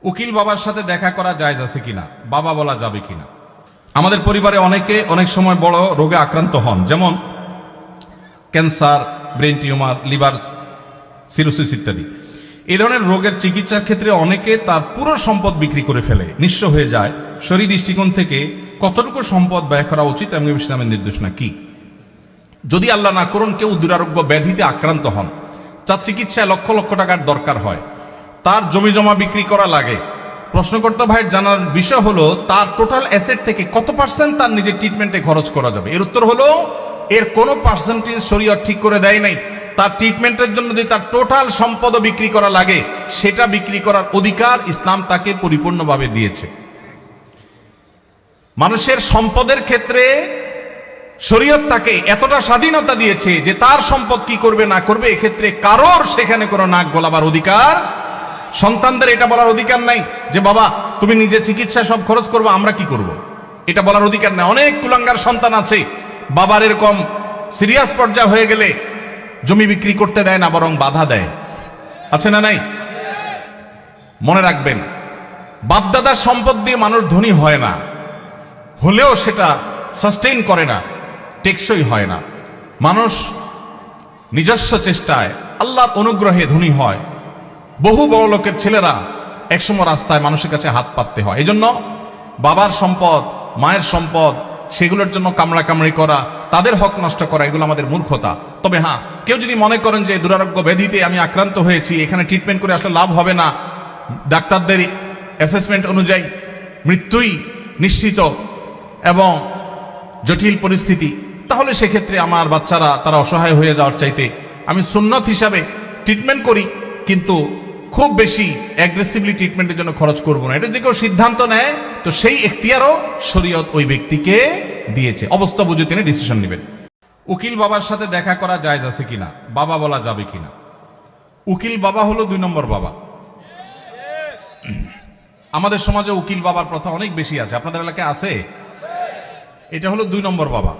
উকিল বাবার সাথে দেখা করা জায়েজ আছে কিনা, বাবা বলা যাবে কিনা। আমাদের পরিবারে অনেকে অনেক সময় বড় রোগে আক্রান্ত হন, যেমন cancer, brain tumour, liver cirrhosis ইত্যাদি। এই ধরনের রোগের চিকিৎসার ক্ষেত্রে অনেকে তার পুরো সম্পদ বিক্রি করে ফেলে, নিঃস্ব হয়ে যায়। শরীর দৃষ্টিকোণ থেকে কতটুকু সম্পদ ব্যয় করা উচিত এবং ইসলামের নির্দেশনা কি? যদি আল্লাহ না করুন কেউ দুরারোগ্য ব্যাধিতে আক্রান্ত হন, তার চিকিৎসায় লক্ষ লক্ষ টাকার দরকার হয়, তার জমি জমা বিক্রি করা লাগে। প্রশ্নকর্তা ভাইয়ের জানার বিষয় হলো তার টোটাল অ্যাসেট থেকে কত পার্সেন্ট তার নিজের ট্রিটমেন্টে খরচ করা যাবে। এর উত্তর হলো এর কোনো পার্সেন্টেজ শরীয়ত ঠিক করে দেয় নাই। তার ট্রিটমেন্টের জন্য যদি তার টোটাল সম্পদও বিক্রি করা লাগে, সেটা বিক্রি করার অধিকার ইসলাম তাকে পরিপূর্ণভাবে দিয়েছে। মানুষের সম্পদের ক্ষেত্রে শরীয়ত তাকে এতটা স্বাধীনতা দিয়েছে যে তার সম্পদ কি করবে না করবে এক্ষেত্রে কারোর সেখানে কোনো নাক গলাবার অধিকার, সন্তানদের এটা বলার অধিকার নাই যে বাবা তুমি নিজে চিকিৎসায় সব খরচ করবো, আমরা কি করব, এটা বলার অধিকার নাই। অনেক কুলাঙ্গার সন্তান আছে, বাবার এরকম সিরিয়াস পর্যায়ে হয়ে গেলে জমি বিক্রি করতে দেয় না, বরং বাধা দেয়। আছে না নাই? মনে রাখবেন, বাপদাদার সম্পদ দিয়ে মানুষ ধনী হয় না, হলেও সেটা সাস্টেইন করে না, টেকসই হয় না। মানুষ নিজস্ব চেষ্টায় আল্লাহর অনুগ্রহে ধনী হয়। বহু বড় লোকের ছেলেরা একসময় রাস্তায় মানুষের কাছে হাত পাততে হয়। এই জন্য বাবার সম্পদ, মায়ের সম্পদ, সেগুলোর জন্য কামড়াকামড়ি করা, তাদের হক নষ্ট করা, এগুলো আমাদের মূর্খতা। তবে হ্যাঁ, কেউ যদি মনে করেন যে দুরারোগ্য ব্যাধিতে আমি আক্রান্ত হয়েছি, এখানে ট্রিটমেন্ট করে আসলে লাভ হবে না, ডাক্তারদের অ্যাসেসমেন্ট অনুযায়ী মৃত্যুই নিশ্চিত এবং জটিল পরিস্থিতি, তাহলে সেক্ষেত্রে আমার বাচ্চারা তারা অসহায় হয়ে যাওয়ার চাইতে আমি সুন্নত হিসাবে ট্রিটমেন্ট করি, কিন্তু খুব বেশি অ্যাগ্রেসিভলি ট্রিটমেন্টের জন্য খরচ করব না। এটা যদি কেউ সিদ্ধান্ত নেয় তো সেই এখতিয়ারও শরীয়ত ওই ব্যক্তিকে দিয়েছে। অবস্থা বুঝে তিনি ডিসিশন নেবেন। উকিল বাবার সাথে দেখা করা জায়েজ আছে কিনা, বাবা বলা যাবে কিনা। উকিল বাবা হলো 2 নম্বর বাবা। আমাদের সমাজে উকিল বাবার প্রথা অনেক বেশি আছে, আপনাদের এলাকায় আছে? এটা হলো 2 নম্বর বাবা,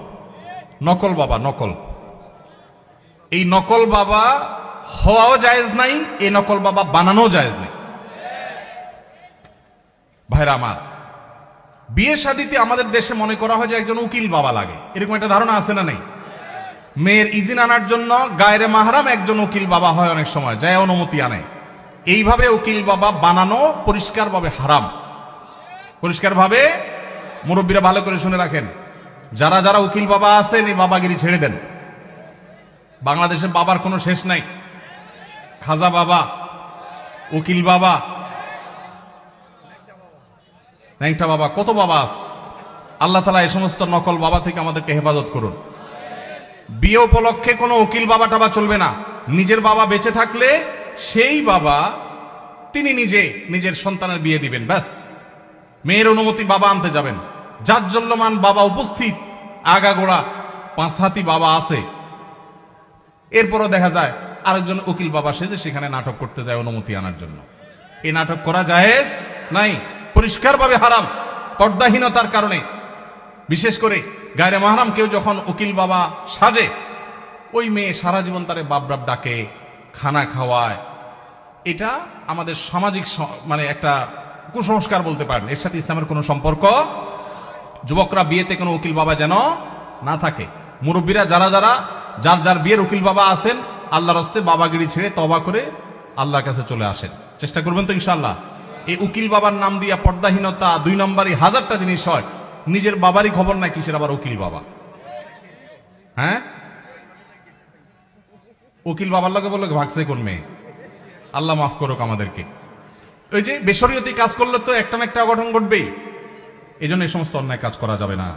নকল বাবা। নকল, এই নকল বাবা হওয়াও জায়েজ নাই, এই নকল বাবা বানানো জায়েজ নাই। ভাইরা আমার, বিয়ে শাদীতে আমাদের দেশে মনে করা হয় যে একজন উকিল বাবা লাগে, এরকম একটা ধারণা আছে না নাই? মেয়ের ইজিন আনার জন্য গায়রে মাহরাম একজন উকিল বাবা হয়, অনেক সময় যায় অনুমতি আনে। এইভাবে উকিল বাবা বানানো পরিষ্কারভাবে হারাম, পরিষ্কারভাবে। মুরব্বীরা ভালো করে শুনে রাখেন, যারা যারা উকিল বাবা আছেন এই বাবাগিরি ছেড়ে দেন। বাংলাদেশে বাবার কোনো শেষ নাই। খাজা বাবা, উকিল বাবা, ন্যাংটা বাবা, কত বাবা আছে। আল্লাহ তাআলা এই সমস্ত নকল বাবা থেকে আমাদেরকে হেফাজত করুন। বিয়ে উপলক্ষে কোনো উকিল বাবা টাবা চলবে না। নিজের বাবা বেঁচে থাকলে সেই বাবা তিনি নিজে নিজের সন্তানের বিয়ে দিবেন, ব্যাস। মেয়ের অনুমতি বাবা আনতে যাবেন। জাজ্জল্যমান বাবা উপস্থিত, আগাগোড়া 5 হাতি বাবা আছে, এরপরও দেখা যায় আরেকজন উকিল বাবা সেজে সেখানে নাটক করতে যায় অনুমতি আনার জন্য। এই নাটক করা জায়েজ নাই, পরিষ্কারভাবে হারাম। পর্দাহীনতার কারণে, বিশেষ করে গায়রে মাহরাম কেউ যখন উকিল বাবা সাজে, ওই মেয়ে সারা জীবন তারে বাপ বাপ ডাকে, খানা খাওয়ায়। এটা আমাদের সামাজিক মানে একটা কুসংস্কার বলতে পারেন, এর সাথে ইসলামের কোনো সম্পর্ক। যুবকরা বিয়েতে কোনো উকিল বাবা যেন না থাকে। মুরব্বীরা যারা যারা যার যার বিয়ের উকিল বাবা আছেন, আল্লাহর হস্তে বাবাগিরি ছেড়ে তওবা করে আল্লাহর কাছে চলে আসেন, চেষ্টা করবেন তো ইনশাআল্লাহ। এই উকিল বাবার নাম দিয়া পর্দাহীনতা 2 নম্বরই 1000টা জিনিস হয়। নিজের বাবারই খবর নাই, কিসের আবার উকিল বাবা? হ্যাঁ, উকিল বাবার লগে বললো ভাগছে কোন মেয়ে? আল্লাহ মাফ করুক আমাদেরকে। ওই যে বেশরীয়তি কাজ করলে তো একটা না একটা অঘটন ঘটবেই। এই জন্য এই সমস্ত অন্যায় কাজ করা যাবে না।